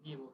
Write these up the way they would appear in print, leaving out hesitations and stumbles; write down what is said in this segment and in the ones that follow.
Ibu.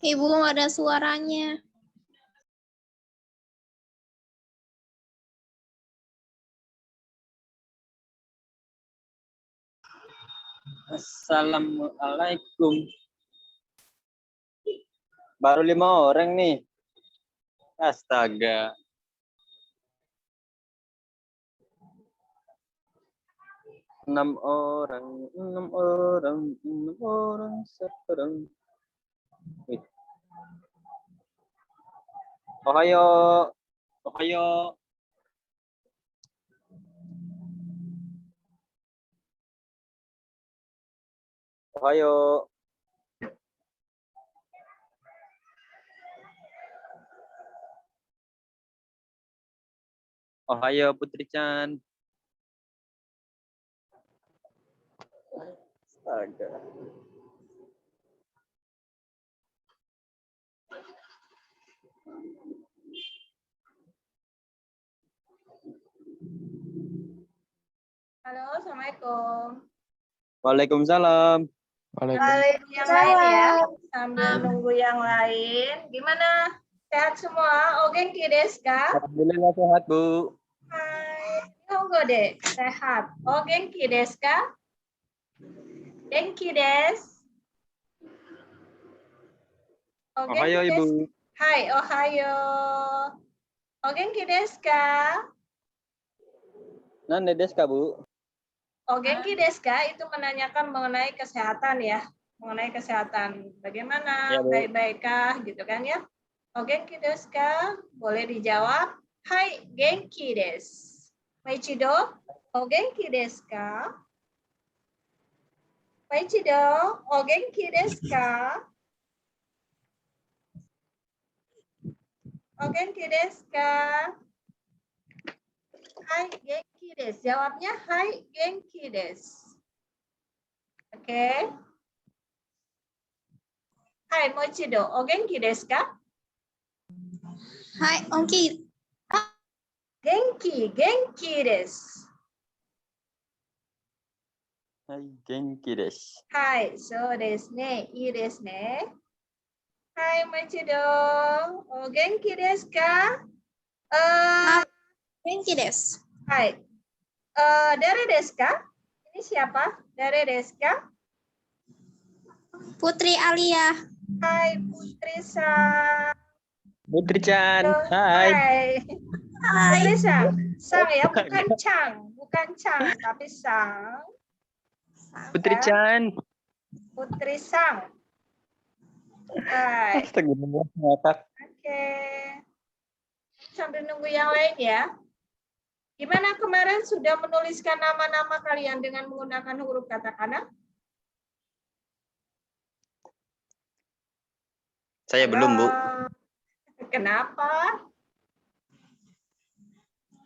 Ibu nggak ada suaranya. Assalamualaikum. Baru 5 orang nih. Astaga. Enam orang sekarang. Wih. Ohayo. Ohayo Putri-chan. Astaga. Halo, Assalamualaikum. Waalaikumsalam. Yang lain ya, sambil nunggu yang lain. Gimana? Sehat semua? O genki desu ka? Alhamdulillah sehat, Bu. Hai, Nihongo de sehat. O genki desu ka? Genki desu. O Ohayo, genki Ibu. desu. Hai, ohayo. O genki desu ka? Nande desu ka, Bu? O genki desu ka? Itu menanyakan mengenai kesehatan ya. Mengenai kesehatan. Bagaimana? Ya, Bu. Baik-baikkah? Gitu kan ya. O genki desu ka? Boleh dijawab. Hai, genki desu. Maichido, o genki desu ka? Maichido, o genki desu ka? O genki desu ka? Hai, genki desu. Jawabnya hai, genki desu. Oke. Hai, Mochido, o genki desu ka? Hai, Ongki. Genki desu. Hai, genki desu. はい、そうですね。いいですね。はい、もう一度。お元気ですか？Genki desu. Hai. Dari desu ka? Ini siapa? Dari desu ka? Putri Alia. Hai, Putri-san. Putri-chan. Hai. Hai. Putri-san. Sang ya, bukan Chang. Bukan Chang, tapi Sang. Putri-chan. Putri-sang. Hai. Astagfirullah, ngakak. Oke. Sambil nunggu yang lain ya. Gimana kemarin sudah menuliskan nama-nama kalian dengan menggunakan huruf katakana? Saya belum, Bu. Kenapa?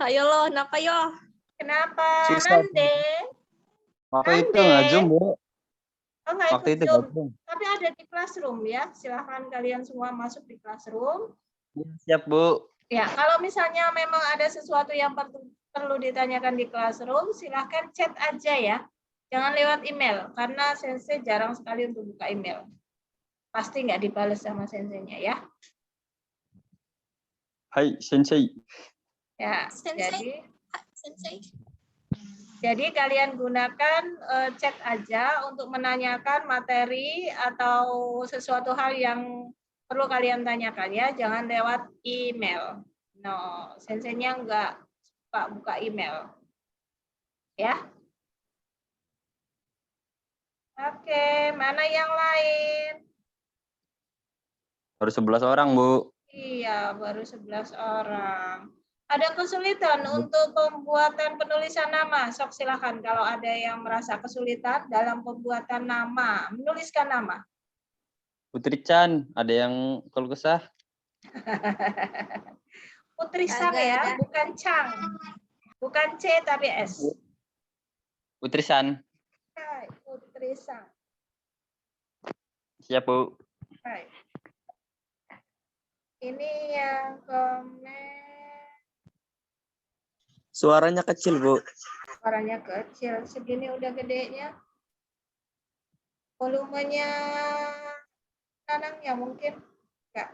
Ayo loh, kenapa yo? Kenapa? Susah. Nande? Waktu itu Nande? nggak Zoom, Bu. Oh, nggak Waktu ikut itu Zoom. nggak Zoom. Tapi ada di Classroom ya. Silahkan kalian semua masuk di Classroom. Siap, Bu. Ya, kalau misalnya memang ada sesuatu yang perlu ditanyakan di Classroom, silahkan chat aja ya. Jangan lewat email, karena Sensei jarang sekali untuk buka email. Pasti nggak dibalas sama Sensei-nya ya. Hai, Sensei. Ya, Sensei. Sensei. jadi kalian gunakan chat aja untuk menanyakan materi atau sesuatu hal yang perlu kalian tanyakan ya, jangan lewat email. No, senseinya enggak suka buka email. Ya. Oke, mana yang lain? Baru 11 orang, Bu. Iya, baru 11 orang. Ada kesulitan untuk pembuatan penulisan nama? Sok silakan kalau ada yang merasa kesulitan dalam pembuatan nama, menuliskan nama. Putri Chan, ada yang kalau kesah? Putri Sang Kagak ya, ada. bukan Chang. Bukan C tapi S. Putri San. Hai, Putri Sang. Siap, Bu. Hai. Ini yang komen. Suaranya kecil, Bu. Suaranya kecil, segini udah gedenya. Volumenya tanamnya mungkin enggak.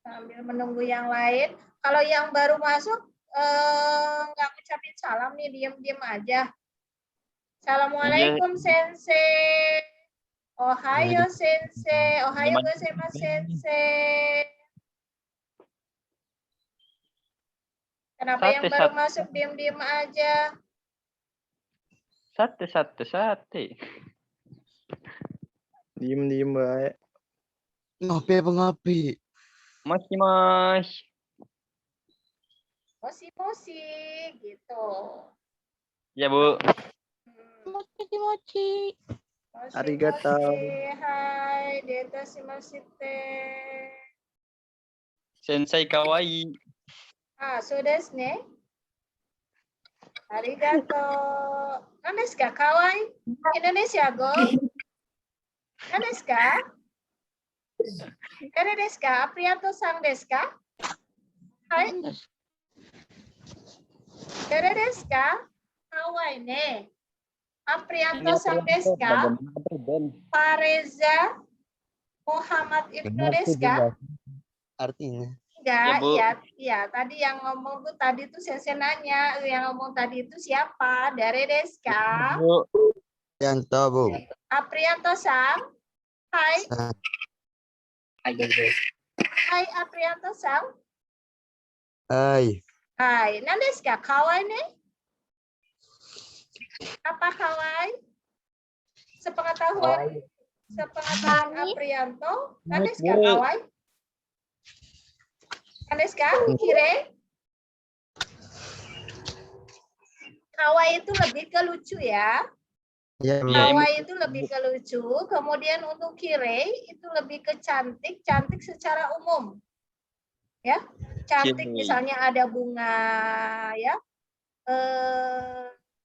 Sambil menunggu yang lain. Kalau yang baru masuk nggak ngucapin salam nih, diem-diem aja. Assalamualaikum sensei. Ohayo sensei. Ohayo gozaimasu sensei. Kenapa yang baru masuk diem-diem aja? Sate. Diem baik. Ngopi. Mas. Mosi-mosi gitu. Ya, Bu. Mochi. Arigato. Hai, deta shimashite. Sensei kawaii. Ah, so desu ne. Arigato. Nan desu ka? Kawaii? Indonesia go? Nan desu ka? Dare desu ka? Apriyato-san desu ka? Hai. Dare desu ka? Kawaii ne. Apriyato-san desu ka? Pareza Muhammad Ibnu desu ka? Artinya. Enggak, Ya, Bu. iya. Tadi yang ngomong tuh tadi tuh sensei nanya, yang ngomong tadi itu siapa? Dare desu ka? Bu. Yanto, Bu. Apriyanto-san? Hai. Hai Apriyanto-san. Hai. Hai. Nan desu ka? Kawaii ne? Apa kawaii? Sepengetahuan Apriyanto, nan desu ka kawaii? Nan desu ka? Kire? Kawaii itu lebih ke lucu ya. Ya, Bu. Iya, Kawaii itu lebih ke lucu, kemudian untuk kire itu lebih ke cantik secara umum. Ya. Cantik Kire. misalnya ada bunga ya.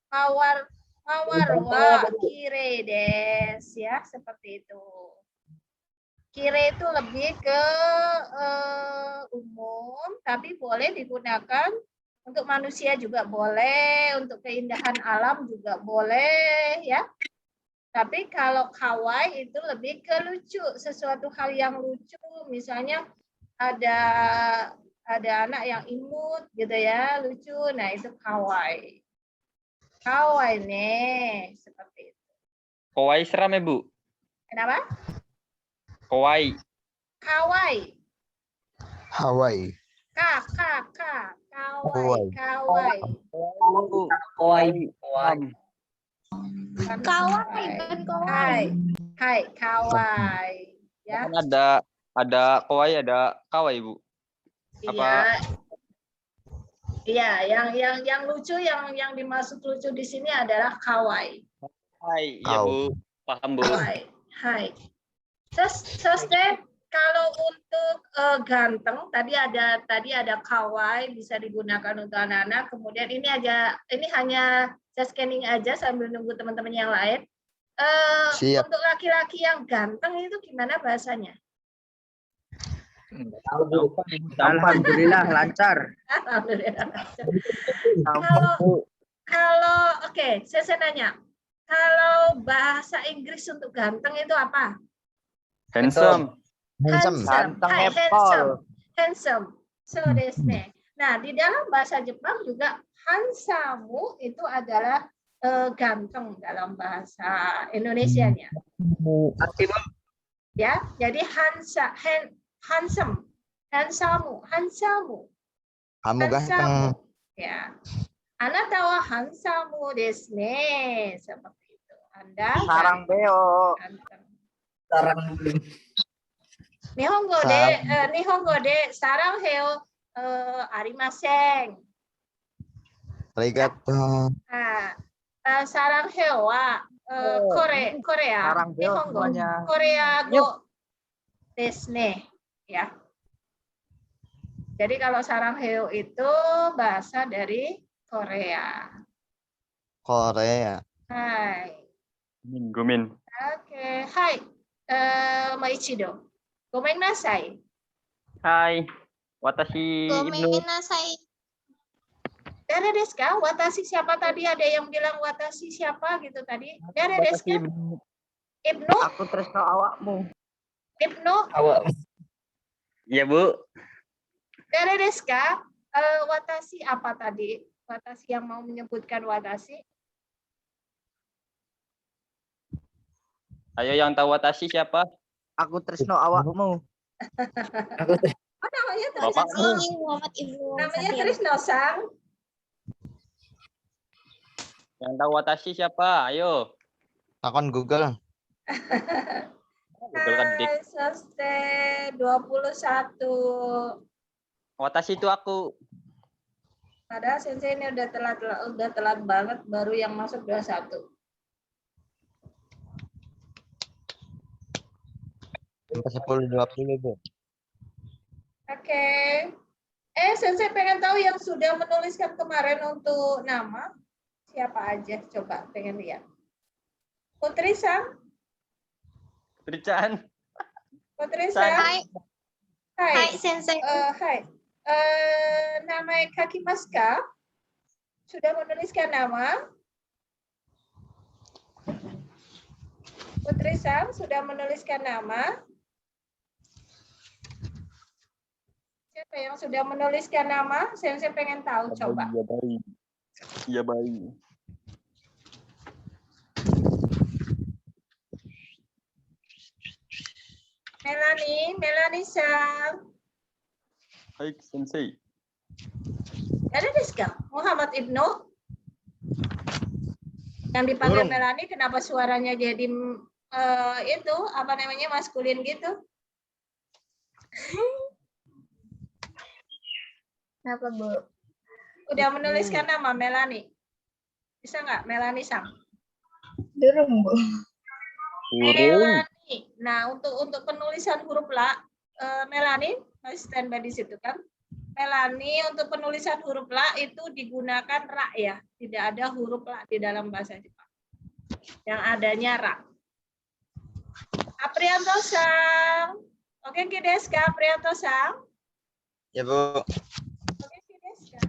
Mawar wah kire des ya, seperti itu. Kire itu lebih ke umum, tapi boleh digunakan untuk manusia juga boleh, untuk keindahan alam juga boleh ya. Tapi kalau kawaii itu lebih ke lucu, sesuatu hal yang lucu, misalnya ada anak yang imut gitu ya, lucu. Nah, itu kawaii. Kawaii nih, seperti itu. Kawaii seram ya, Bu? Kenapa? Kawaii. Kawaii. Hawaii. Kawaii. Kawaii. Kawaii kan kawaii. Hai, kawaii. Ya. Kan ada kawaii, ada kawaii, Bu. Apa? Iya, yang lucu, yang dimaksud lucu di sini adalah kawaii. Hai, ya, Bu. Paham, Bu. Hai. Terus deh, kalau untuk ganteng tadi ada kawaii, bisa digunakan untuk anak-anak. Kemudian ini hanya saya scanning aja sambil nunggu teman-teman yang lain. Siap. Untuk laki-laki yang ganteng itu gimana bahasanya? Alhamdulillah lancar. Alhamdulillah. Kalau oke, saya nanya. Kalau bahasa Inggris untuk ganteng itu apa? Handsome. Handsome. Ganteng Hai, Apple. handsome. So desu ne. Nah, di dalam bahasa Jepang juga hansamu itu adalah ganteng dalam bahasa Indonesianya. Ya, jadi handsome, hansamu. Kamu ganteng. Ya. Anata wa hansamu desu ne. Seperti itu. Anda Sarang beo. ganteng. Sarang Nihongo de sarang heo arimasen. Arigato. Sarang heo wa Korea. sarang beo Nihongo. semuanya. Korea go desu ne. Ya. Jadi kalau sarang heo itu bahasa dari Korea. Korea. Hai. Gumin. Oke, hai. Maichido. Gomen nasai. Hai. Watashi Ibnu. Nasai. Dare desu ka? Watashi siapa tadi? Ada yang bilang watashi siapa gitu tadi? Dare desu Watashi ka? Ibnu. Ibnu? Aku tresno awakmu. Ibnu? Iya, Bu. Dare desu ka? Watashi apa tadi? Watashi yang mau menyebutkan watashi? Ayo yang tahu Watashi siapa? Aku tresno awakmu. Oh, namanya Bapak. Trisno. Muhammad Ibnu. Namanya Trisno Sang. Yang tahu Watashi siapa? Ayo. Takon Google. Google kan dik. Hai, Soste 21. Watashi itu aku. Padahal Sensei ini udah telat banget, baru yang masuk 21. Sampai 10.20, Bu. Oke. Sensei pengen tahu yang sudah menuliskan kemarin untuk nama. Siapa aja? Coba pengen lihat. Putri Sang. Berican. Putri Sang. Hai. Hai. Hai, Sensei. Hai. Nama Kakimaska. Sudah menuliskan nama. Putri Sang sudah menuliskan nama. Siapa yang sudah menuliskan nama? Saya pengen tahu. Coba. Iya, baik. Iya, baik. Melanie Sang. Hai, Sensei. Ada desu ka? Muhammad Ibnu. Yang dipanggil Belum. Melanie, kenapa suaranya jadi itu apa namanya maskulin gitu? Kenapa, Bu? Udah menuliskan nama Melanie. Bisa nggak Melanie Sang? Durung, Bu. Burung. Melanie. Nah, untuk penulisan huruf la, Melanie masih standby di situ kan? Melanie untuk penulisan huruf la itu digunakan ra ya, tidak ada huruf la di dalam bahasa Jepang. Yang adanya ra. Aprianto Sang. Oke, desu ka Aprianto Sang? Ya, Bu. Oke, desu ka?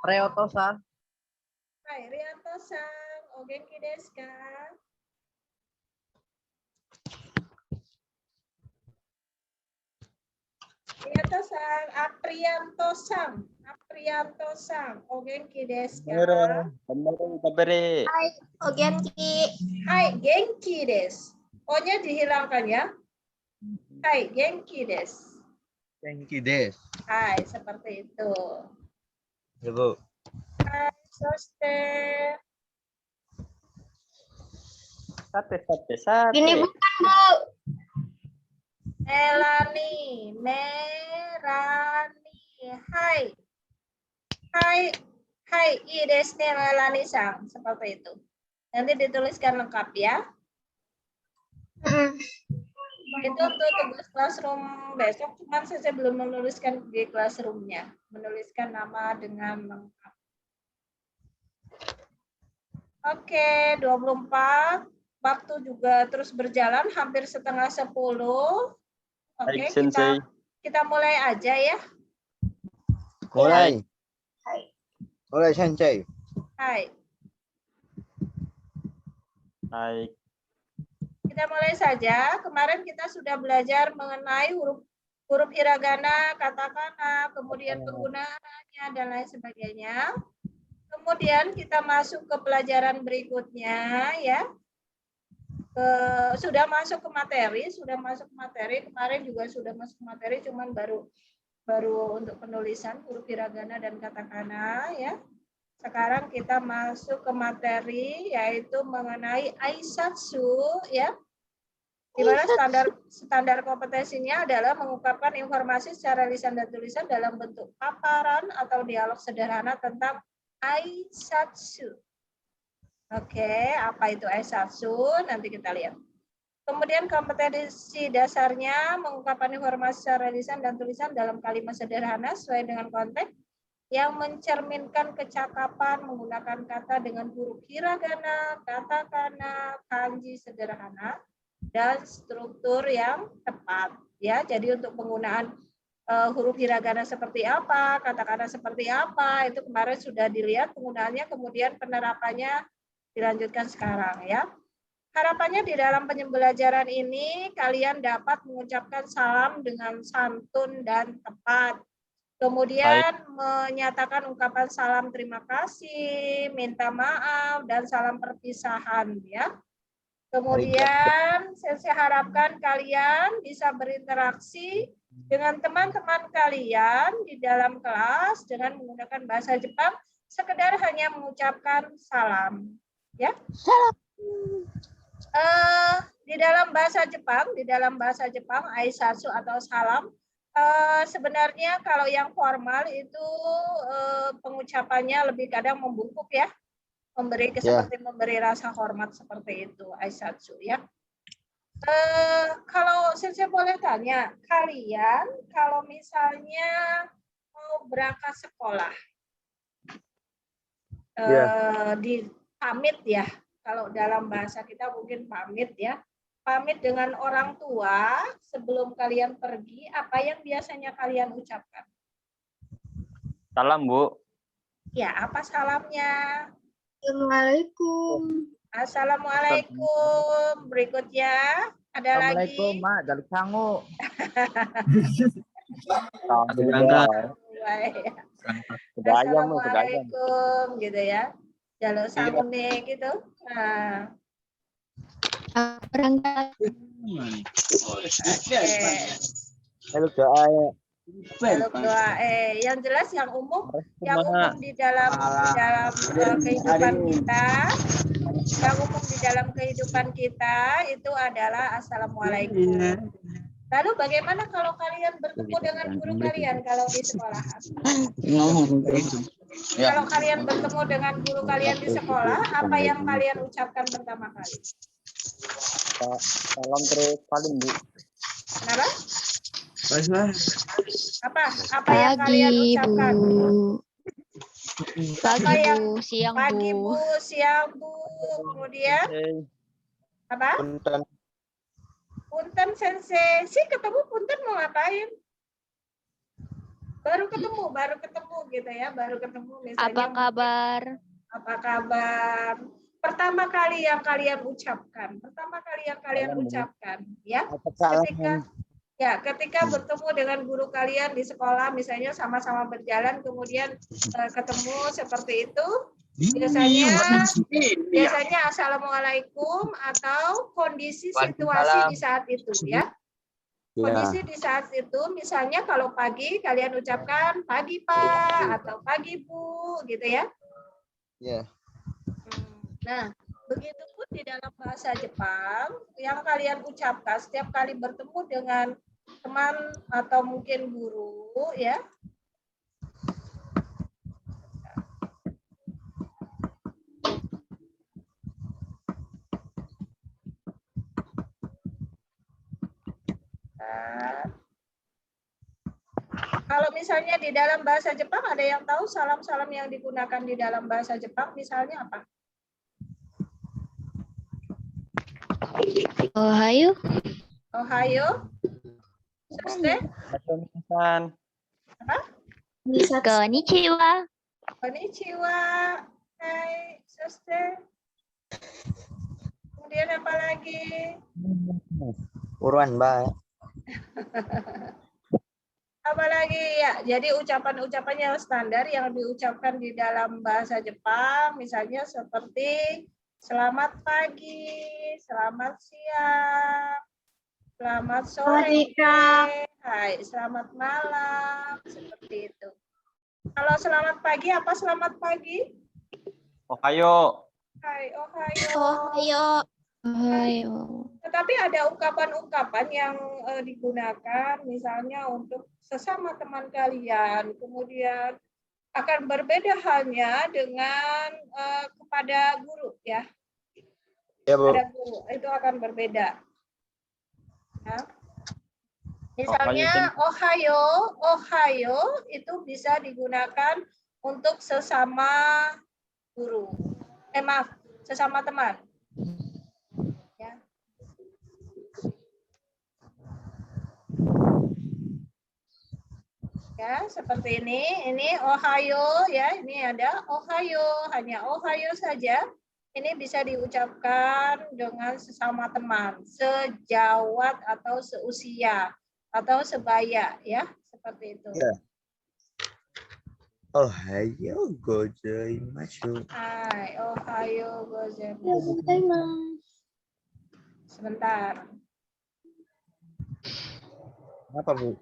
Reotosan. Hai, Rianto Sang. Oke, desu ka? Aprianto Sang. O genki desu ka? Kabere. Hai, Ogenki. Hai, genki desu. O-nya dihilangkan ya. Hai, genki desu. Thank you, Des. Hai, seperti itu. Ya, Bu. Hai, Soste. Sate. Ini bukan, Bu. Melani. Hai. I desu ne Melani Sang. Seperti itu. Nanti dituliskan lengkap ya. Itu untuk tugas classroom besok, cuman saya belum menuliskan di classroomnya. Menuliskan nama dengan lengkap. Oke, 24. waktu juga terus berjalan, hampir setengah 10. Oke, Baik, Sensei. kita mulai aja ya. Mulai. Hai. Mulai, Sensei. Hai. Baik. Kita mulai saja. Kemarin kita sudah belajar mengenai huruf hiragana, katakana, kemudian penggunaannya dan lain sebagainya. Kemudian kita masuk ke pelajaran berikutnya ya. Sudah masuk ke materi, kemarin juga sudah masuk ke materi, cuman baru untuk penulisan huruf hiragana dan katakana ya. Sekarang kita masuk ke materi yaitu mengenai aisatsu ya. Di mana standar kompetensinya adalah mengungkapkan informasi secara lisan dan tulisan dalam bentuk paparan atau dialog sederhana tentang aisatsu. Oke, apa itu aisatsu? Nanti kita lihat. Kemudian kompetensi dasarnya mengungkapkan informasi secara lisan dan tulisan dalam kalimat sederhana sesuai dengan konteks yang mencerminkan kecakapan menggunakan kata dengan huruf hiragana, katakana, kanji sederhana, dan struktur yang tepat. Ya, jadi untuk penggunaan huruf hiragana seperti apa, katakana seperti apa, itu kemarin sudah dilihat penggunaannya, kemudian penerapannya dilanjutkan sekarang ya. Harapannya di dalam pembelajaran ini kalian dapat mengucapkan salam dengan santun dan tepat. Kemudian menyatakan ungkapan salam terima kasih, minta maaf, dan salam perpisahan ya. Kemudian saya harapkan kalian bisa berinteraksi dengan teman-teman kalian di dalam kelas dengan menggunakan bahasa Jepang, sekedar hanya mengucapkan salam ya. Salam. Di dalam bahasa Jepang aisatsu atau salam sebenarnya kalau yang formal itu pengucapannya lebih kadang membungkuk ya, seperti memberi rasa hormat seperti itu aisatsu ya. Kalau saya boleh tanya, kalian kalau misalnya mau berangkat sekolah di pamit ya, kalau dalam bahasa kita mungkin pamit ya. Pamit dengan orang tua sebelum kalian pergi, apa yang biasanya kalian ucapkan? Salam, Bu. Ya, apa salamnya? Assalamualaikum. Assalamualaikum. Berikutnya ada Assalamualaikum, lagi. Mak. Dari sangu. Assalamualaikum gitu ya. Jalur sangune gitu. Nah. Berangkat. Halo doa. Kalau doa yang jelas yang umum di dalam kehidupan kita, itu adalah assalamualaikum. Lalu bagaimana kalau kalian bertemu dengan guru kalian kalau di sekolah? Kalau kalian bertemu dengan guru kalian di sekolah, apa yang kalian ucapkan pertama kali? Salam terus paling, Bu. Kenapa? Apa yang kalian ucapkan? Pagi Bu, siang Bu, kemudian apa? Punten Sensei. Ketemu punten mau ngapain? Baru ketemu gitu ya, misalnya. Apa kabar? Pertama kali yang kalian ucapkan ya. Ketika bertemu dengan guru kalian di sekolah, misalnya sama-sama berjalan, kemudian ketemu seperti itu, biasanya assalamualaikum atau kondisi situasi di saat itu ya. Kondisi di saat itu, misalnya kalau pagi kalian ucapkan pagi Pak atau pagi Bu, gitu ya. Nah, begitupun di dalam bahasa Jepang yang kalian ucapkan setiap kali bertemu dengan teman atau mungkin guru ya. Kalau misalnya di dalam bahasa Jepang ada yang tahu salam-salam yang digunakan di dalam bahasa Jepang misalnya apa? Ohayo. Ohayo. Suster? Minasan. Konnichiwa. Konnichiwa. Hai, suster. Kemudian apa lagi? Uruan, Mbak. Apalagi ya, jadi ucapan-ucapan yang standar yang diucapkan di dalam bahasa Jepang, misalnya seperti selamat pagi, selamat siang, selamat sore, hai, selamat malam, seperti itu. Kalau selamat pagi, apa selamat pagi? Ohayo. Hai, ohayo. Ohayo. Ohayo. Tetapi ada ungkapan-ungkapan yang digunakan misalnya untuk sesama teman kalian, kemudian akan berbeda halnya dengan kepada guru ya. Ya, Bu. Kepada guru itu akan berbeda. Ya. Misalnya ohayo, ohayo itu bisa digunakan untuk sesama guru. Maaf, sesama teman. Ya. Ya, seperti ini. Ini ohayo ya, ini ada ohayo, hanya ohayo saja. Ini bisa diucapkan dengan sesama teman, sejawat atau seusia atau sebaya ya, seperti itu. Ya. Ohayo gozaimasu. Hai, ohayo gozaimasu. Sebentar. Apa, Bu?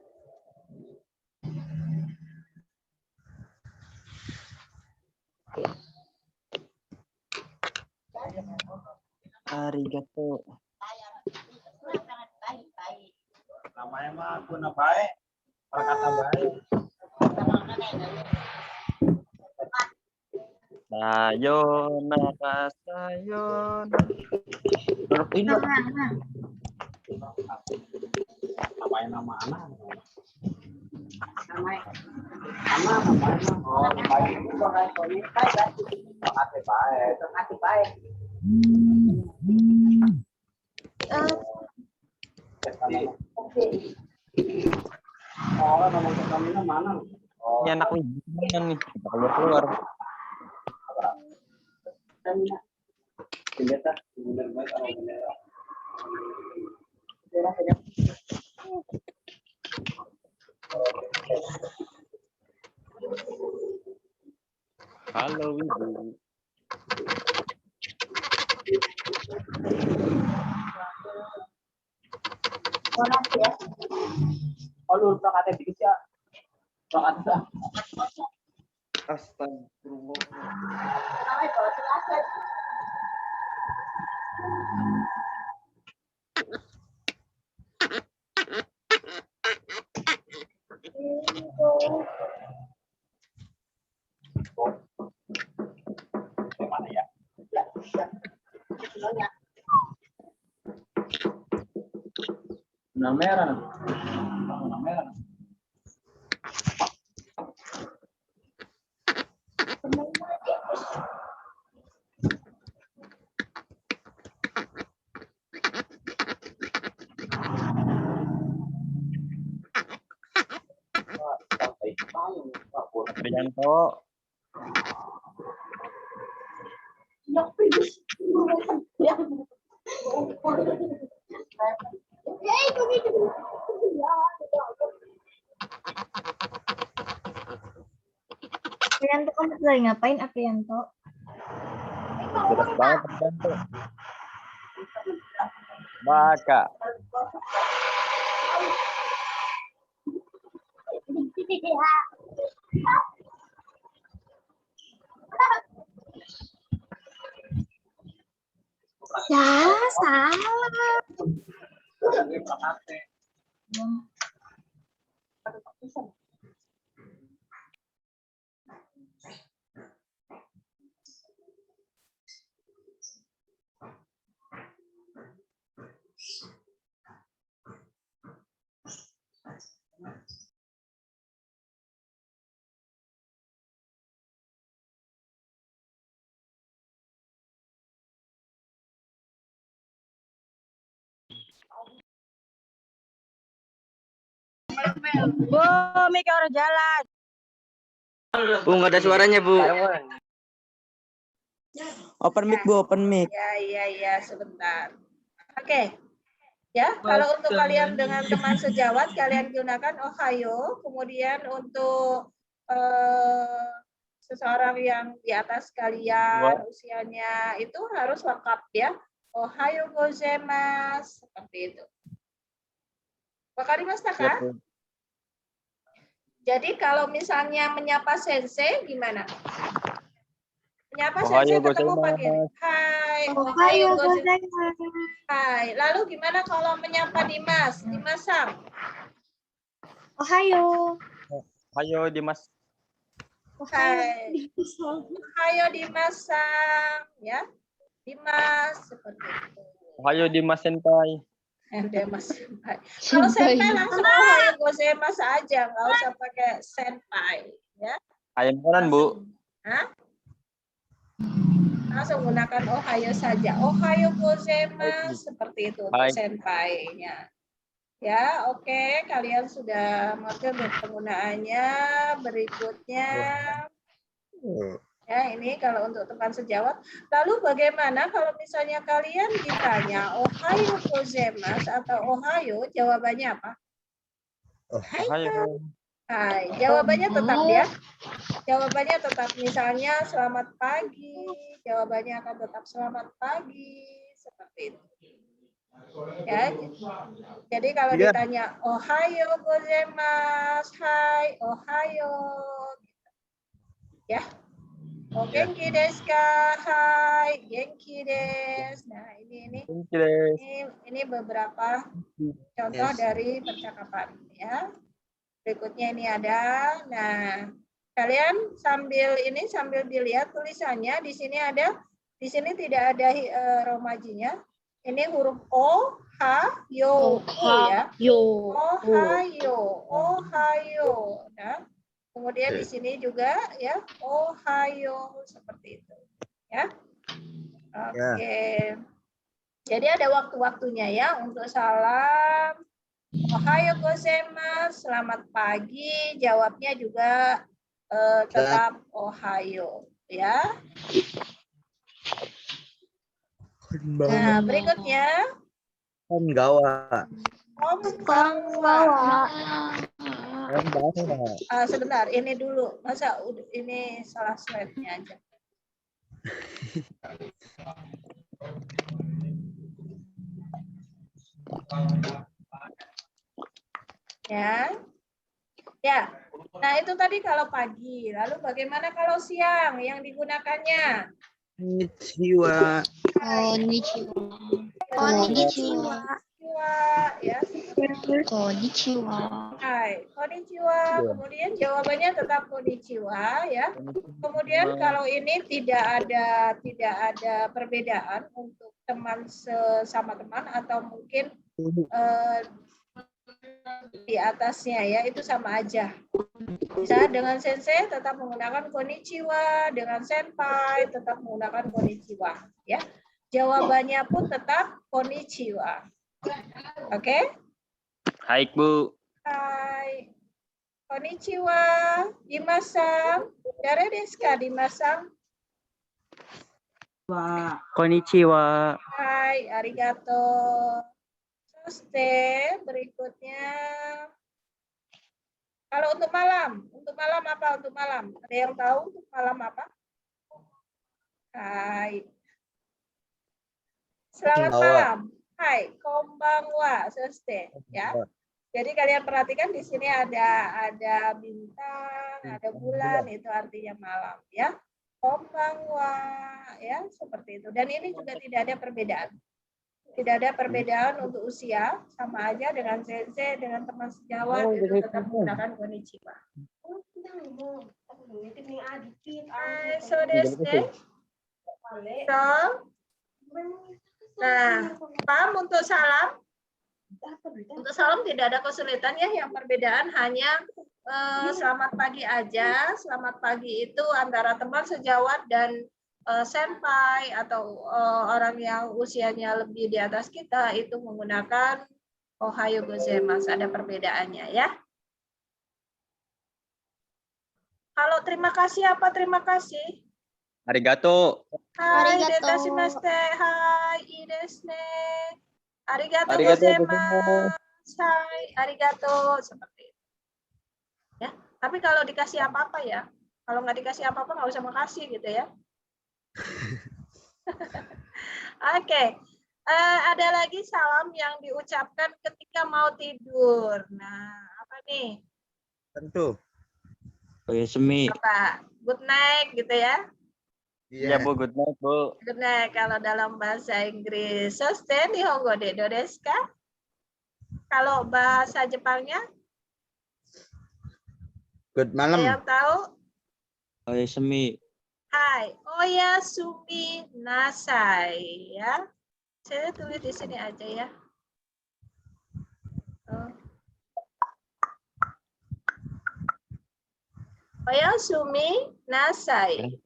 Arigato. Namanya mah guna baik, perkata baik. Sayonara, sayonara. Ini Namanya nama anak. Namanya. Oh, baik itu kan ini baik. Perkata baik, perkata baik. Oh, nama pertamina mana? Oh, ini anak mana nih? Kita keluar. Ternyata benar banget orang benar. Halo, Ibu. Oh, lu perkata bisa. Perkata. Astagfirullah. Mana ya? Benang merah. Benang merah. Prianto. Aprianto, kamu lagi ngapain, Aprianto? Jelas banget Prianto. Baca. Ya, salah. Bu, Mika orang jalan. Bu, nggak ada suaranya, Bu. Open mic, Bu, open mic. Ya, sebentar. Oke. Ya, kalau untuk kalian dengan teman sejawat, kalian gunakan Ohayo. Kemudian untuk seseorang yang di atas kalian, usianya itu harus lengkap ya. Ohayo gozaimasu. Seperti itu. Wakarimashita ka? Jadi kalau misalnya menyapa sensei gimana? Menyapa sensei ketemu pakai hai, ohayo gozaimasu. Hai. Lalu gimana kalau menyapa Dimas? Dimas-san. Ohayo. Ayo Dimas. Hai. Ohayo Dimas-san, ya. Dimas seperti itu. Ayo Dimas senpai. Dimas senpai. Kalau senpai langsung ohayo gozaimasu aja, nggak usah pakai senpai, ya. Ayam koran Bu. Hah? Langsung gunakan ohayo saja. Ohayo gozaimasu seperti itu untuk senpai-nya. Ya, oke. Kalian sudah mengerti untuk penggunaannya. Berikutnya, ya ini kalau untuk teman sejawat. Lalu bagaimana kalau misalnya kalian ditanya ohayo gozaimasu atau ohayo, jawabannya apa? Ayo. Hai, jawabannya tetap ya. Jawabannya tetap misalnya selamat pagi. Jawabannya akan tetap selamat pagi seperti itu. Ya. Jadi kalau ditanya ohayo gozaimasu, hai, ohayo. Ya. O genki desu ka? Hai, genki desu. Nah, ini beberapa contoh dari percakapan ya. Berikutnya ini ada. Nah, kalian sambil dilihat tulisannya di sini ada. Di sini tidak ada romajinya. Ini huruf O, H, Yo, ya. Ohayo, ohayo. Nah, kemudian di sini juga ya ohayo seperti itu. Ya. Oke. Jadi ada waktu-waktunya ya untuk salam. Ohayo gozaimasu, selamat pagi. Jawabnya juga tetap ohayo, ya. Nah, berikutnya. Kongawa. Sebentar, ini dulu. Masa ini salah slide-nya aja. Ya. Nah, itu tadi kalau pagi. Lalu bagaimana kalau siang yang digunakannya? Konnichiwa. Konnichiwa. Ya. Konnichiwa. Hai, konnichiwa. Kemudian jawabannya tetap konnichiwa ya. Kemudian kalau ini tidak ada perbedaan untuk teman sesama teman atau mungkin di atasnya ya, itu sama aja. Bisa dengan sensei tetap menggunakan konnichiwa, dengan senpai tetap menggunakan konnichiwa ya. Jawabannya pun tetap konnichiwa. Oke? Hai Bu. Hai. Konnichiwa. Dimas-san. Dare desu ka, Dimas-san? Konnichiwa. Hai, arigato. Soste, berikutnya. Kalau untuk malam apa untuk malam? Ada yang tahu untuk malam apa? Hai. Selamat malam. Hai, konbanwa, soste, ya. Jadi kalian perhatikan di sini ada bintang, ada bulan, itu artinya malam, ya. Konbanwa, ya, seperti itu. Dan ini juga tidak ada perbedaan. Tidak ada perbedaan untuk usia, sama aja dengan sensei, dengan teman sejawat, itu tetap menggunakan konnichiwa. So, nah, paham untuk salam? Untuk salam tidak ada kesulitan ya, yang perbedaan hanya selamat pagi aja. Selamat pagi itu antara teman sejawat dan senpai atau orang yang usianya lebih di atas kita itu menggunakan ohayo gozaimasu, ada perbedaannya ya. Kalau terima kasih apa terima kasih? Arigato. Hai, Arigato. detashimashite. Hai, idesne. Arigato Arigato gozaimasu. Hai, arigato. Seperti itu. Ya, tapi kalau dikasih apa-apa ya, kalau nggak dikasih apa-apa nggak usah makasih gitu ya. Oke. Ada lagi salam yang diucapkan ketika mau tidur. Nah, apa nih? Tentu. Oyasumi. Apa? Good night gitu ya. Iya, Bu. Good night, Bu. Good night kalau dalam bahasa Inggris. Sosten nihongo de do desu ka? Kalau bahasa Jepangnya, Good ada malam. yang tahu? Oyasumi. Hai, oyasumi nasai ya. Saya tulis di sini aja ya. Oh. Oyasumi nasai.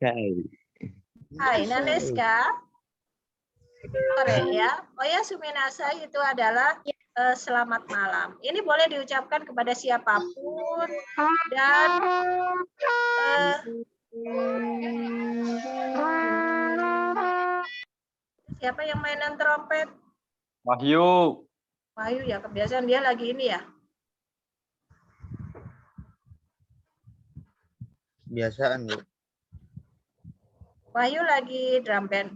Hai, naneska. Sore ya. Oyasumi nasai itu adalah selamat malam. Ini boleh diucapkan kepada siapapun dan siapa yang mainan trompet? Wahyu. Wahyu ya, kebiasaan dia lagi ini ya. Kebiasaan, Bu. Wahyu lagi drum band.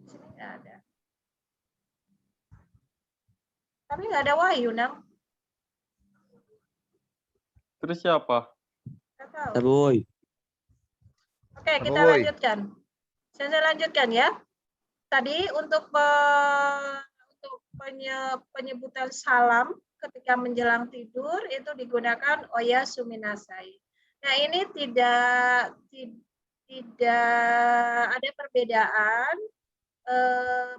Sini nggak ada. Tapi nggak ada Wahyu, Nang. Terus siapa? Nggak tahu. Taboy. Oke, kita Aboy. lanjutkan. Saya lanjutkan ya. Tadi untuk penyebutan salam ketika menjelang tidur itu digunakan oyasumi nasai. Nah, ini tidak ada perbedaan.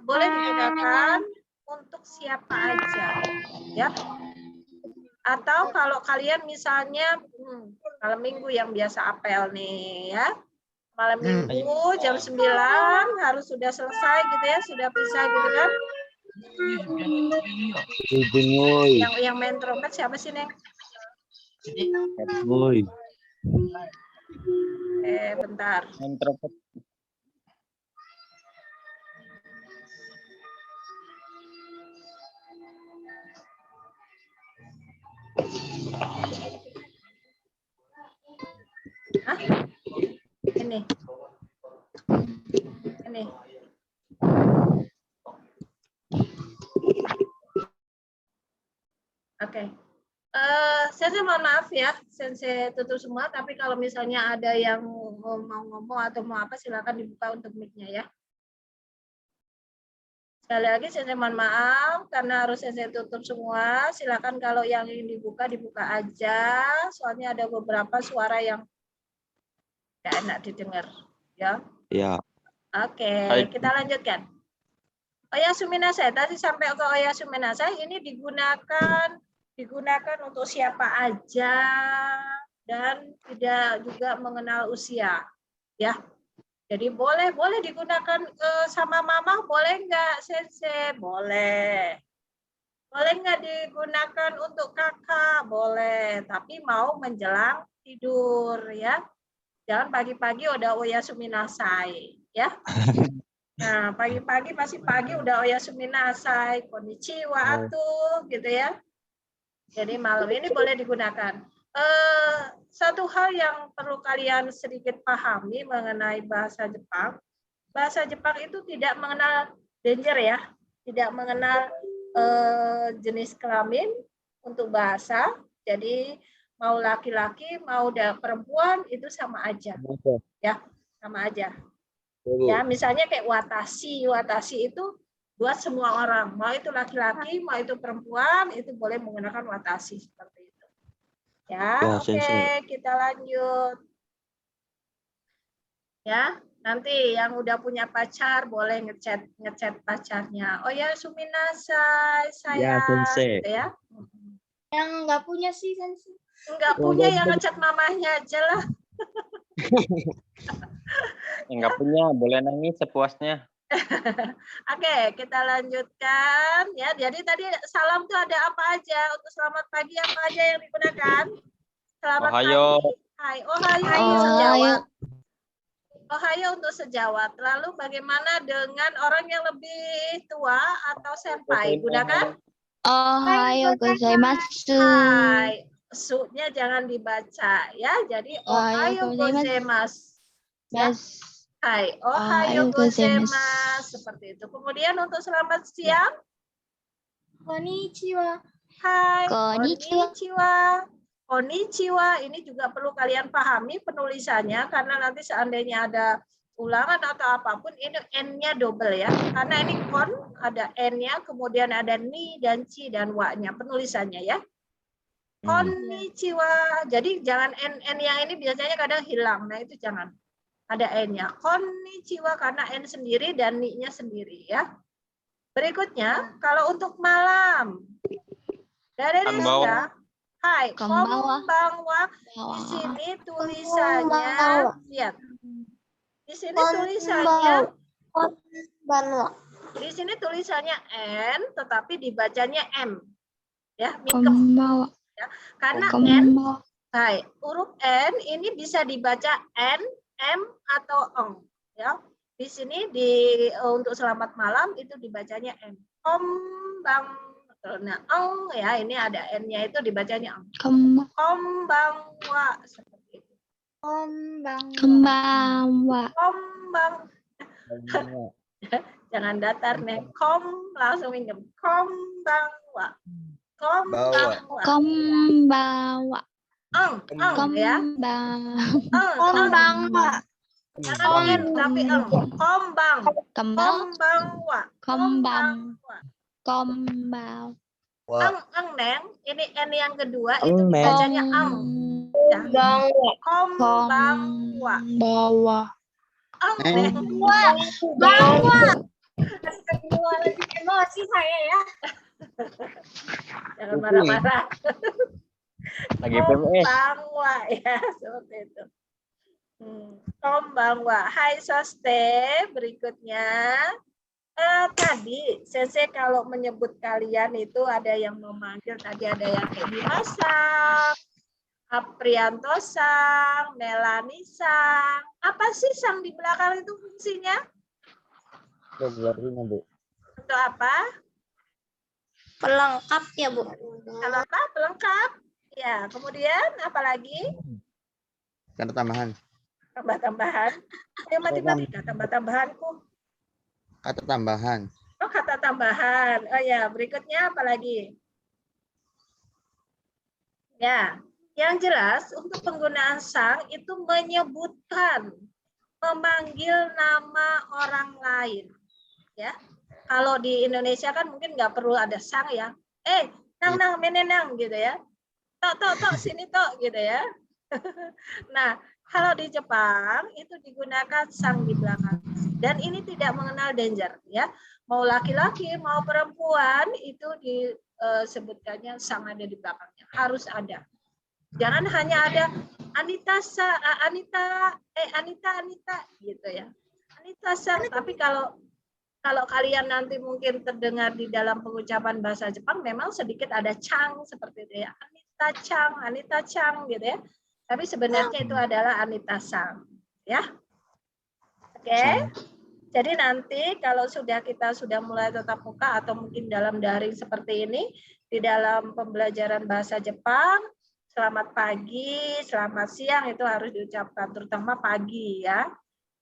Boleh digunakan untuk siapa aja, ya. Atau kalau kalian misalnya malam minggu yang biasa apel nih, ya. Malam minggu jam 9 harus sudah selesai gitu ya, sudah pisah gitu kan. Yang main trompet siapa sih, Neng? Boy. Bentar. Introvert. Hah? Ini. Oke. Sensei mohon maaf ya, Sensei tutup semua. Tapi kalau misalnya ada yang mau ngomong atau mau apa, silakan dibuka untuk mic-nya ya. Sekali lagi Sensei mohon maaf karena harus Sensei tutup semua. Silakan kalau yang ingin dibuka aja. Soalnya ada beberapa suara yang tidak enak didengar, ya. Ya. Oke, kita lanjutkan. Oyasumi nasai, tadi sampai ke oyasumi nasai ini digunakan untuk siapa aja dan tidak juga mengenal usia, ya. Jadi boleh digunakan sama mama, boleh nggak, Sensei? Boleh. Boleh nggak digunakan untuk kakak? Boleh. Tapi mau menjelang tidur, ya. Jangan pagi-pagi udah oyasumi nasai, ya. Nah, pagi-pagi masih pagi udah oyasumi nasai, konnichiwa atuh gitu ya. Jadi malam ini boleh digunakan. Satu hal yang perlu kalian sedikit pahami mengenai bahasa Jepang. Bahasa Jepang itu tidak mengenal gender ya, tidak mengenal jenis kelamin untuk bahasa. Jadi mau laki-laki, mau perempuan itu sama aja. Ya, sama aja. Ya, misalnya kayak watashi itu buat semua orang, mau itu laki-laki, mau itu perempuan, itu boleh menggunakan watashi seperti itu. Ya, oke, kita lanjut. Ya, nanti yang udah punya pacar boleh ngechat pacarnya. Oh ya, suminasai, saya, gitu ya. Yang nggak punya sih, Sensei. Nggak punya yang ngechat mamahnya aja lah. Yang nggak punya boleh nangis sepuasnya. Oke, kita lanjutkan ya. Jadi tadi salam tuh ada apa aja? Untuk selamat pagi apa aja yang digunakan? Selamat Ohayo. pagi. Hai, ohayo untuk sejawat. Ohayo untuk sejawat. Lalu bagaimana dengan orang yang lebih tua atau senpai? Gunakan Ohayo gozaimasu. hai. Su-nya jangan dibaca ya. Jadi ohayo Ohayo gozaimasu. Ya. Mas. Hai, Ohayo ohayo gozaimasu. gozaimasu. Seperti itu. Kemudian untuk selamat siang. Konnichiwa. Hai, Konnichiwa. konnichiwa. Konnichiwa ini juga perlu kalian pahami penulisannya karena nanti seandainya ada ulangan atau apapun ini n-nya double ya. Karena ini kon ada n-nya, kemudian ada ni dan ci dan wa-nya penulisannya ya. Konnichiwa. Jadi jangan n yang ini biasanya kadang hilang. Nah, itu jangan. Ada n-nya. Konnichiwa karena n sendiri dan ni-nya sendiri ya. Berikutnya, kalau untuk malam. Dari Konbanwa. Rizka, hai, Konbanwa. konbanwa. Di sini tulisannya, lihat. Di sini tulisannya, di sini tulisannya n, tetapi dibacanya m. Ya, mingkem. Konbanwa. Karena n, Konbanwa. hai, huruf n ini bisa dibaca n, m atau eng. Ya, di sini untuk selamat malam itu dibacanya m. Nah, eng ya ini ada n-nya itu dibacanya eng. Konbanwa seperti itu. Konbanwa. Kombang. Jangan datar nih. Langsung minjem. Konbanwa. Konbanwa. Konbanwa. Eng ya. Konbanwa. Jangan n tapi eng. Kombang. Konbanwa. Konbanwa. Konbanwa. Eng neng. Ini n yang kedua itu bacanya eng. Ya. Kombangwa. Bawa. Eng neng. Kedua lagi emosi saya ya. Jangan marah-marah. Lagi PMS. Kombangwa ya seperti itu. Kombangwa. Hai Soste, berikutnya. Tadi Sensei kalau menyebut kalian itu ada yang memanggil, tadi ada yang Dimasang, Aprianto Sang, Melani Sang. Apa sih sang di belakang itu fungsinya? Bu. Untuk apa? Pelengkap ya, Bu. Kalau apa? Pelengkap. Ya, kemudian apa lagi? Kata tambahan. Tambah-tambahan. Ayo matematika, tambah-tambahanku. Kata tambahan. Oh, kata tambahan. Oh ya, berikutnya apa lagi? Ya, yang jelas untuk penggunaan sang itu menyebutkan, memanggil nama orang lain. Ya, kalau di Indonesia kan mungkin nggak perlu ada sang ya. Nang menenang gitu ya. Tok sini tok gitu ya. Nah, kalau di Jepang itu digunakan sang di belakang. Dan ini tidak mengenal danger ya. Mau laki-laki, mau perempuan itu disebutkannya sang ada di belakangnya. Harus ada. Jangan hanya ada Anita gitu ya. Anita sang, tapi kalau kalian nanti mungkin terdengar di dalam pengucapan bahasa Jepang memang sedikit ada chang seperti itu ya. Anita Chang gitu ya. Tapi sebenarnya itu adalah Anita Sang, ya. Oke. Jadi nanti kalau kita sudah mulai tatap muka atau mungkin dalam daring seperti ini, di dalam pembelajaran bahasa Jepang, selamat pagi, selamat siang itu harus diucapkan, terutama pagi ya.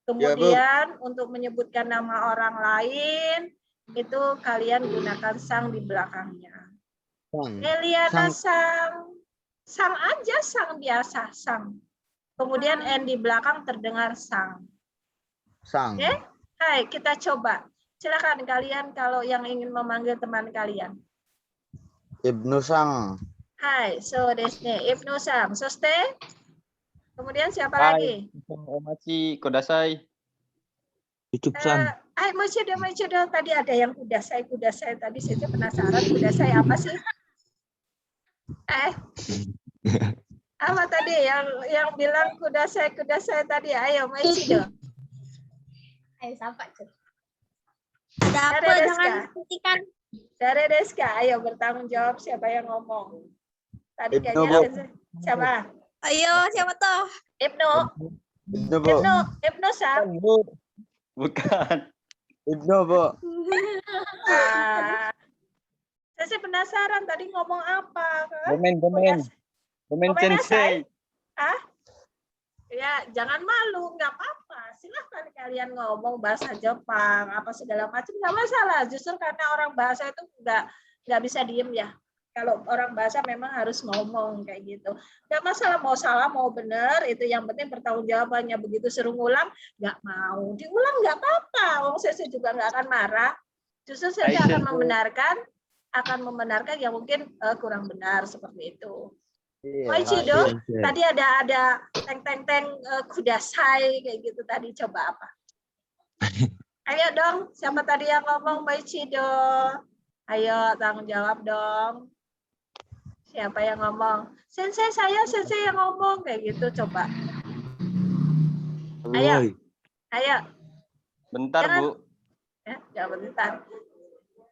Kemudian untuk menyebutkan nama orang lain, itu kalian gunakan sang di belakangnya. Eliana sang. Sang aja, sang biasa, sang. Kemudian N di belakang terdengar sang. Sang. Oke? Hai, kita coba. Silakan kalian kalau yang ingin memanggil teman kalian. Ibnu Sang. Hai, so desne Ibnu Sang. Soste? Kemudian siapa Hai. lagi? Omachi Kodasai. YouTube Sang. Hai, Mochido. Tadi ada yang kudasai tadi saya penasaran kudasai apa sih? Apa tadi yang bilang kudasai tadi? Ayo, Mochido. Ayo sapa, Cuk. Ada apa? Dare desu Jangan ka? hentikan. Dare desu ka? Ayo bertanggung jawab siapa yang ngomong. Tadi Ibnu, kayaknya Bu. sensei. Siapa? Ayo, siapa tuh? Ibnu. Ibnu, Bu. Ibnu Sam. Bukan. Ibnu, Bu. Ah, Sensei penasaran tadi ngomong apa kan? Domain Komen sensei. Ya, jangan malu, nggak apa-apa. Silahkan kalian ngomong bahasa Jepang, apa segala macam, nggak masalah. Justru karena orang bahasa itu nggak bisa diem ya. Kalau orang bahasa memang harus ngomong kayak gitu. Nggak masalah mau salah mau benar, itu yang penting pertanggungjawabannya. Begitu suruh ngulang, nggak mau. Diulang nggak apa-apa. Wong Sensei juga nggak akan marah. Justru Sensei akan membenarkan yang mungkin kurang benar seperti itu. Iya, Moichido, Sensei. tadi ada teng kudasai kayak gitu tadi, coba apa? Ayo dong, siapa tadi yang ngomong Moichido? Ayo tanggung jawab dong. Siapa yang ngomong? Sensei yang ngomong kayak gitu, coba. Ayo, ayo. Bentar, Jangan- Bu. Jangan bentar.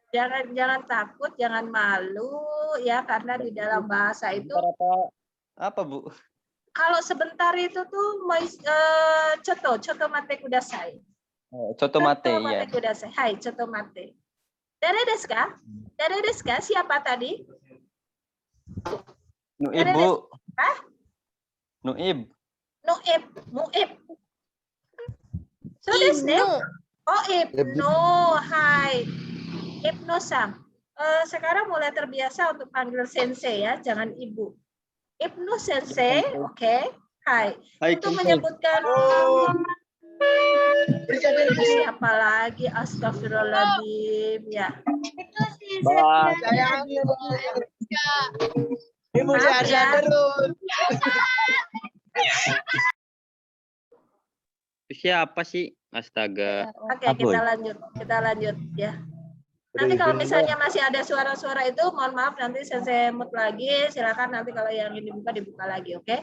Jangan takut, jangan malu ya, karena di dalam bahasa itu Bentar apa, Bu? kalau sebentar itu tuh coto mate kudasai. Oh, coto mate, ya. Kudasai. Hai, coto mate. Dare desu ka? Dare desu ka? Siapa tadi? Nuib, Bu. Hah? Nuib. Muib. So desu ne? Oh, Ibnu. Hai. Ibnu-san. Sekarang mulai terbiasa untuk panggil sensei ya, jangan ibu. Ibnu sensei, oke. Hai. Hai, Untuk sensei. menyebutkan siapa lagi? Astagfirullahaladzim ya. Bah. Ibu sehat-sehat terus. Siapa sih? Astaga. Oke, kita lanjut ya. Nanti kalau misalnya masih ada suara-suara itu, mohon maaf nanti saya mute lagi. Silakan nanti kalau yang ini dibuka lagi, oke?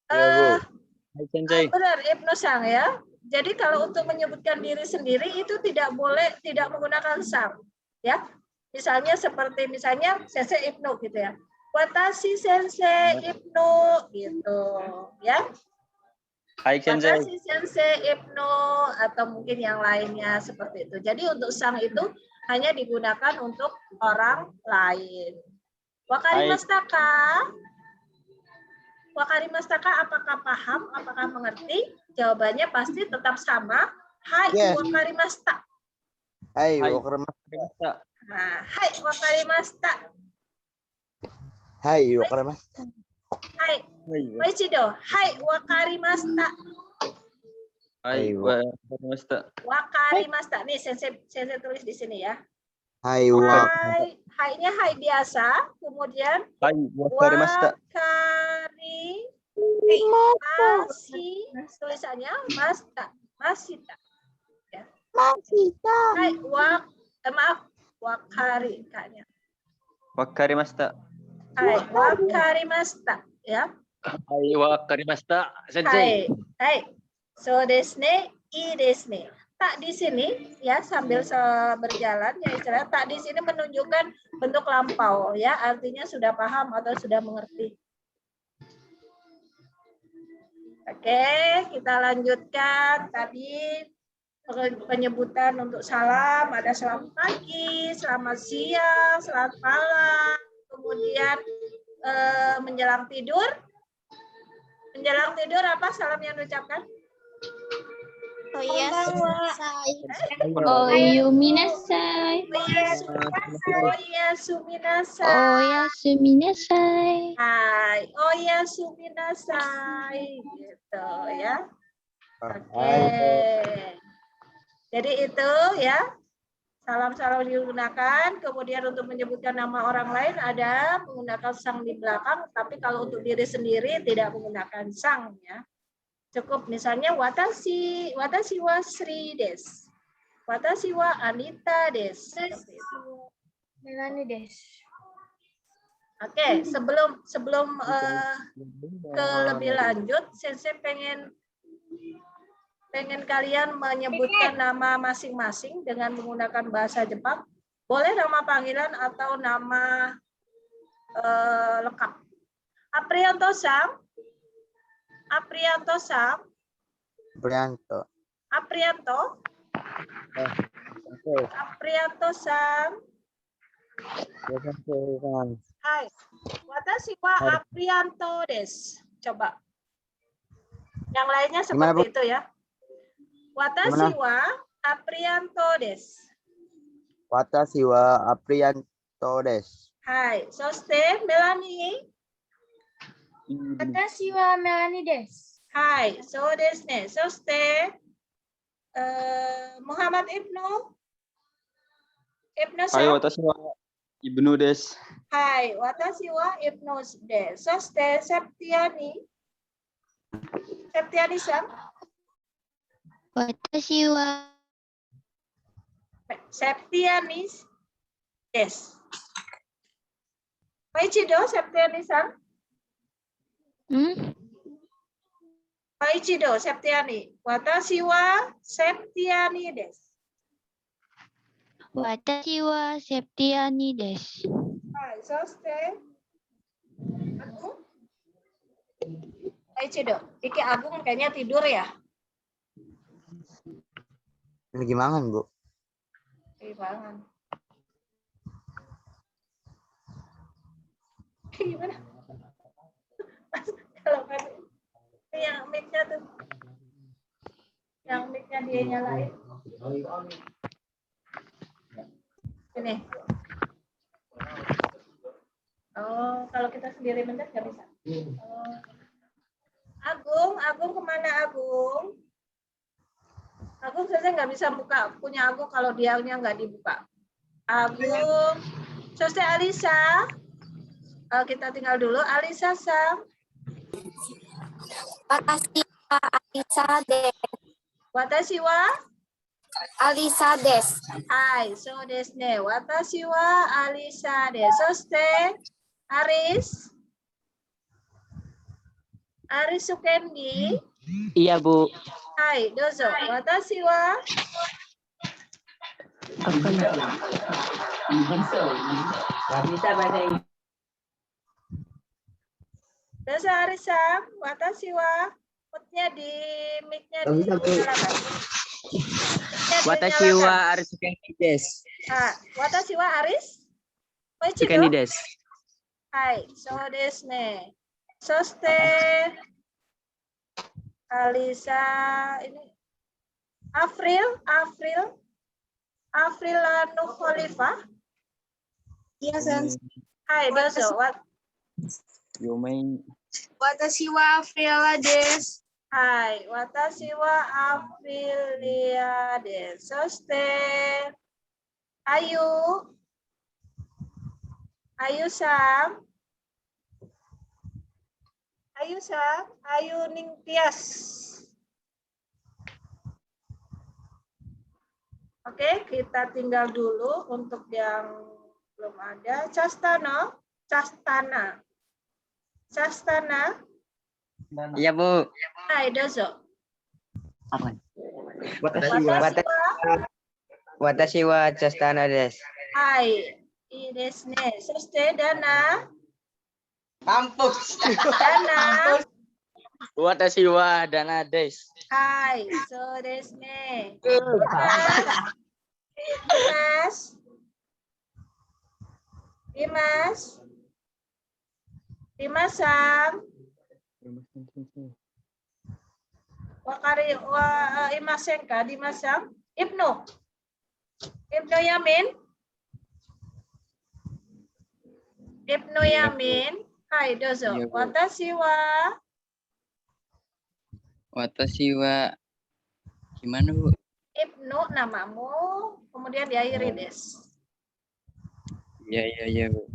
Iya, Bu. Hai, sensei. Benar, Ibnu Sang ya. Jadi kalau untuk menyebutkan diri sendiri itu tidak menggunakan sang, ya. Misalnya Sensei Ibnu gitu ya. Watashi Sensei Ibnu gitu, ya. Hai, sensei. Watashi Sensei Ibnu atau mungkin yang lainnya seperti itu. Jadi untuk sang itu hanya digunakan untuk orang lain. Wakarimashita ka? Wakarimashita, apakah paham? Apakah mengerti? Jawabannya pasti tetap sama. Hai, Yes. wakarimashita. Hai, Hai. wakarimashita. Nah, hai, wakarimashita. Hai, wakarimashita. Hai, Moichido. Hai, wakarimashita. Hai, wakarimashita. Wakarimashita. Nih, sensei tulis di sini ya. Hai, wak. Hai, hai-nya hai biasa. Kemudian Hai, wakarimashita. tulisannya masita. Ya. Masita. Hai, wakari kayaknya. Wakarimashita. Hai, wakarimashita, ya. Hai, wakarimashita, sensei. Hai. So desu ne, ii desu ne. Tak di sini ya sambil berjalan ya istilahnya tak di sini menunjukkan bentuk lampau ya, artinya sudah paham atau sudah mengerti. Oke, kita lanjutkan tadi penyebutan untuk salam, ada selamat pagi, selamat siang, selamat malam, kemudian menjelang tidur. Menjelang tidur apa salam yang diucapkan? Oyasuminasai. Oyasuminasai. Hai, oyasuminasai gitu ya. Oke. Jadi itu ya. Salam-salam digunakan, kemudian untuk menyebutkan nama orang lain ada menggunakan sang di belakang, tapi kalau untuk diri sendiri tidak menggunakan sang ya. Cukup misalnya watashi wa Sri desu. Watashi wa Anita desu. Melani des. Oke, sebelum ke lebih lanjut, Sensei pengen pengen kalian menyebutkan nama masing-masing dengan menggunakan bahasa Jepang. Boleh nama panggilan atau nama lengkap. Aprianto-san. Aprianto-san. Prianto. Aprianto. Oke. Aprianto-san. Hai. Watashi wa Aprianto desu. Coba. Yang lainnya Gimana, seperti itu ya. Watashi wa Aprianto desu. Watashi wa Aprianto desu. Hai. Soste Melanie. Watashi wa Melanie desu. Hai. So desu ne. Soste Muhammad Ibnu. Ibnu-san. Hai, watashi wa Ibnu desu. Hai, watashi wa Ibnu desu. Soste Septiani. Septiani-san. Watashi wa Septiani desu. Maichido Septiani-san. Maichido Septiani. Watashi wa Septiani desu. Watashi wa Septiani desu. Hai, soste. Agung. Maichido. Iki Agung kayaknya tidur ya. Lagi mangan, Bu. Gimana? Gimana? Kalau kan yang mic-nya tuh. Yang mic-nya dia nyalain. Ini. Oh, kalau kita sendiri mendet nggak bisa. Oh. Agung kemana Agung? Agung saja nggak bisa buka punya Agung kalau dianya nggak dibuka. Agung, Soste Alisa. Kita tinggal dulu. Alisa Sam. Watashi wa Alisa desu. Watashi wa Alisa desu. Hai, so desu ne. Watashi wa Alisa desu. Soste Aris. Aris Sukendi. Iya, Bu. Hai, dozo. Watashi wa Nggak bisa bahasa Inggris. dozo Arisa. Watashi wa mute-nya di mic-nya Nggak bisa, Bu. dinyalakan. Watashi wa Aris Sukendi desu. Watashi wa Aris. Moichido. Sukendi desu. Hai, so desu ne. Soste Alisa ini April Anu Khalifah. Iya, San. Hai, dozo. Yomei. Watashi wa Aprilia desu. Hai, watashi wa Aprilia desu. Soste Ayu Sam. Ayu Ningtyas. Oke, kita tinggal dulu untuk yang belum ada. Castana. Iya, Bu. Hai, dozo. Apa? Watashi wa Castana desu. Hai, desu ne. Soste Dana. Kampus. Dana. Watashi wa Dana desu. Hai, so desu ne. Dimas-san. Wakari wa imasenka Dimas-san. Ibnu Yamin. Hai, dozo. Iya, Bu. Watashi wa Gimana, Bu? Ibnu namamu, kemudian diakhiri desu. Iya, Bu.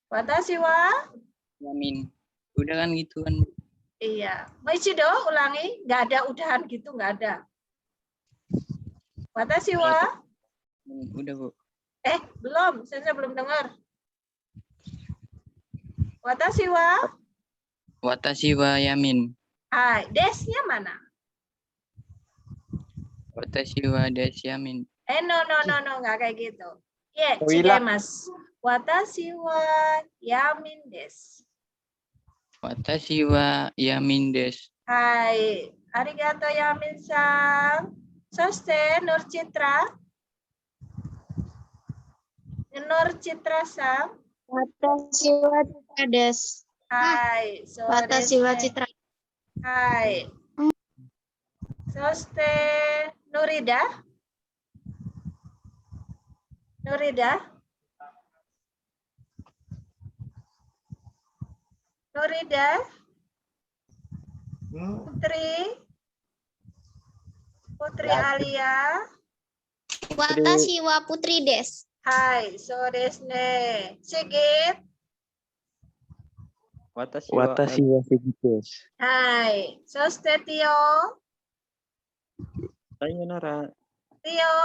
Watashi wa Yamin. Udah kan gitu kan, Bu. iya. Moichido ulangi, nggak ada udahan gitu, nggak ada. Watashi wa Udah, Bu. belum, saya belum dengar. Watashi wa Yamin. hai, desnya mana? Watashi wa desu yamin. No, nggak kayak gitu. Wila. Mas. Watashi wa yamin desu. Watashi wa yamin desu. Hai, arigato yamin-san. Soste, Nur Citra. Nur Citra-san. Watashi wa Citra desu. Hai, Watashi wa Citra. Hai. Soste, Nurida. Nurida. Nurida. Putri Alia. Watashi wa Putri desu. Hai, so desu ne. Sigit. Watashi wa Sigit. Hai, soste Tio. Sayonara. Tio.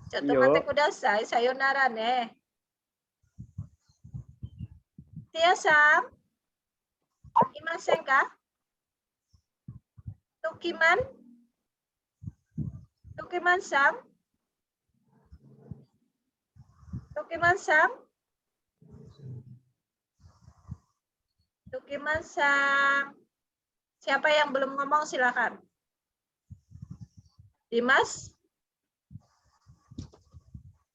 Cotto Tio. mate kudasai, sayonara ne. Tio-san. Imasen ka? Tukiman? Tukiman-san? Tukiman-san? Tukiman-san. Siapa yang belum ngomong silakan. Dimas?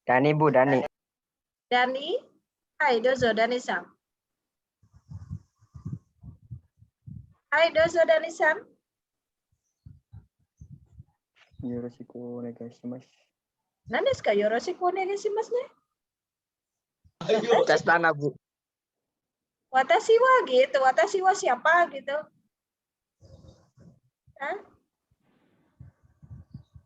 Dani, Bu, Dani. Dani? Hai, dozo Dani-san. Hai, dozo Dani-san. Yoroshiku onegaishimasu. Nan desu ka? Yoroshiku onegaishimasu ne? Castana, Bu. Watashi wa gitu. Watashi wa siapa gitu. Hah?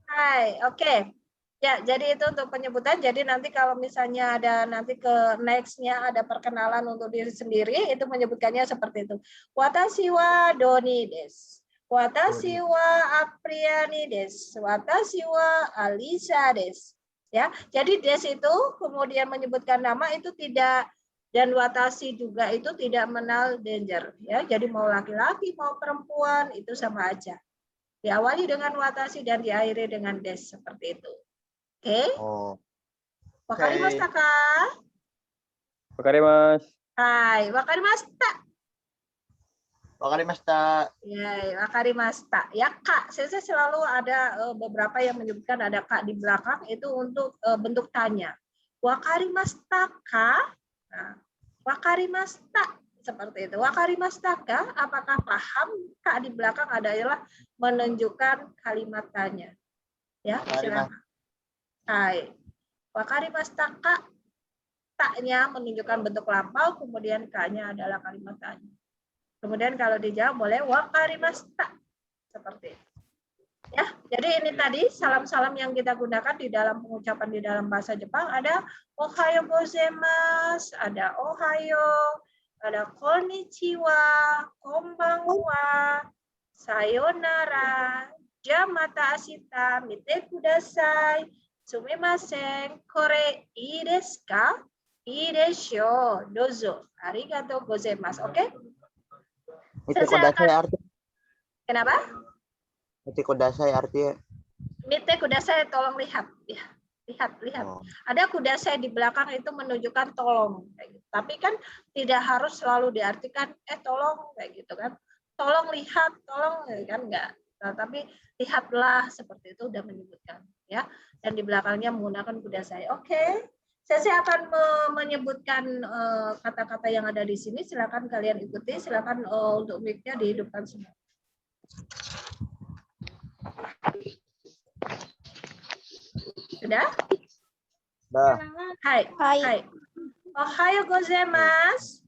Hai, oke. Ya, jadi itu untuk penyebutan. Jadi nanti kalau misalnya ada nanti ke next-nya ada perkenalan untuk diri sendiri, itu menyebutkannya seperti itu. Watashi wa Doni desu. Watashi wa Apriani desu. Watashi wa Alisa desu. Ya, jadi des itu kemudian menyebutkan nama itu tidak, dan watashi juga itu tidak mengenal danger. Ya, jadi mau laki-laki mau perempuan itu sama aja. Diawali dengan watashi dan diakhiri dengan des seperti itu. Oke? Oh. Wakarimashita ka? Wakarimasu. Hai, wakarimashita. Wakarimashita. Ya, wakarimashita. Ya, Kak. Saya selalu ada beberapa yang menyebutkan ada Kak di belakang itu untuk bentuk tanya. Wakarimashita ka? Nah, wakarimashita seperti itu. Wakarimashita ka? Apakah paham? Kak di belakang adalah menunjukkan kalimat tanya. Ya, silakan. Hai. Wakarimashita ka? Tak-nya menunjukkan bentuk lampau, kemudian ka-nya adalah kalimat tanya. Kemudian kalau dijawab boleh wakarimashita. Seperti itu. Ya, jadi ini tadi salam-salam yang kita gunakan di dalam pengucapan di dalam bahasa Jepang ada ohayo gozaimasu, ada ohayo, ada konnichiwa, konbanwa, sayonara, jamata ashita, mite kudasai, sumimasen, kore ii desu ka? Ii desho, dozo. Arigatou gozaimasu. Oke? Mite kudasai artinya. Kenapa? Mite kudasai artinya. Mite kudasai, tolong lihat. Ya, lihat. Oh. Ada kudasai di belakang itu menunjukkan tolong. Kayak gitu. Tapi kan tidak harus selalu diartikan tolong kayak gitu kan. Tolong lihat, tolong kan enggak. Nah, tapi lihatlah seperti itu udah menyebutkan ya. Dan di belakangnya menggunakan kudasai. Oke. Saya akan menyebutkan kata-kata yang ada di sini. Silakan kalian ikuti. Silakan untuk mic-nya dihidupkan semua. Sudah? Dah. Hai. Hai. Ohayo gozaimasu.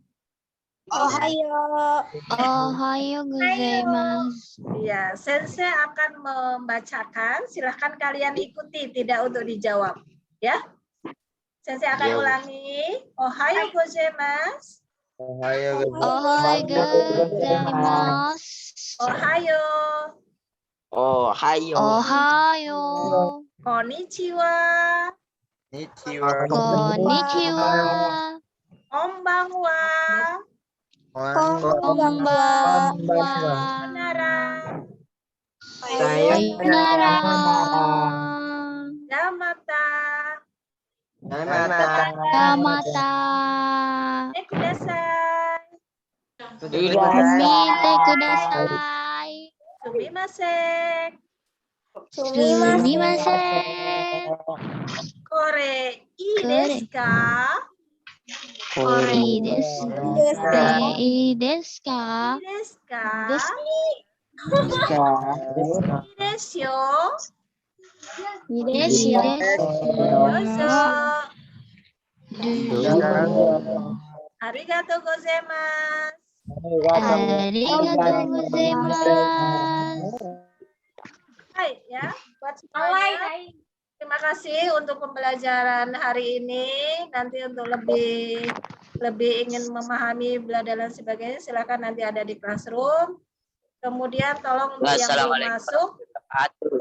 Ohayo. Ohayo gozaimasu. Iya, sensei akan membacakan. Silahkan kalian ikuti, tidak untuk dijawab. Ya. Sensei akan ulangi. Ohayo gozaimasu. Ohayo gozaimasu. Ohayo. Ohayo. Ohayo. Konnichiwa. Konnichiwa. Konbanwa. Konbanwa. Sayonara. Sayonara. Damata. Damata. Mite kudasai. Mite kudasai. Sumimasen. Sumimasen. Kore i desu ka? I desu ka? I desu ka? I desu yo. I desu. Dozo. Arigatou gozaimasu. Arigatou gozaimasu. Hai ya, buat semuanya. Terima kasih untuk pembelajaran hari ini. Nanti untuk lebih ingin memahami bla dan lain sebagainya, silakan nanti ada di classroom. Kemudian tolong untuk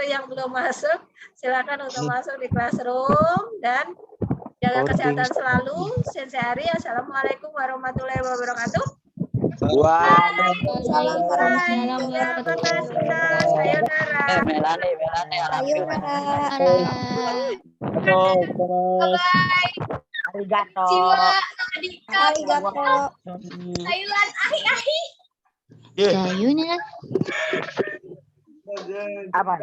yang belum masuk, silakan untuk masuk di classroom dan jaga kesehatan selalu. Sensei Ari, assalamualaikum warahmatullahi wabarakatuh. Waalaikumsalam Sayonara. Melane. Arigato. Sayonara. Apa?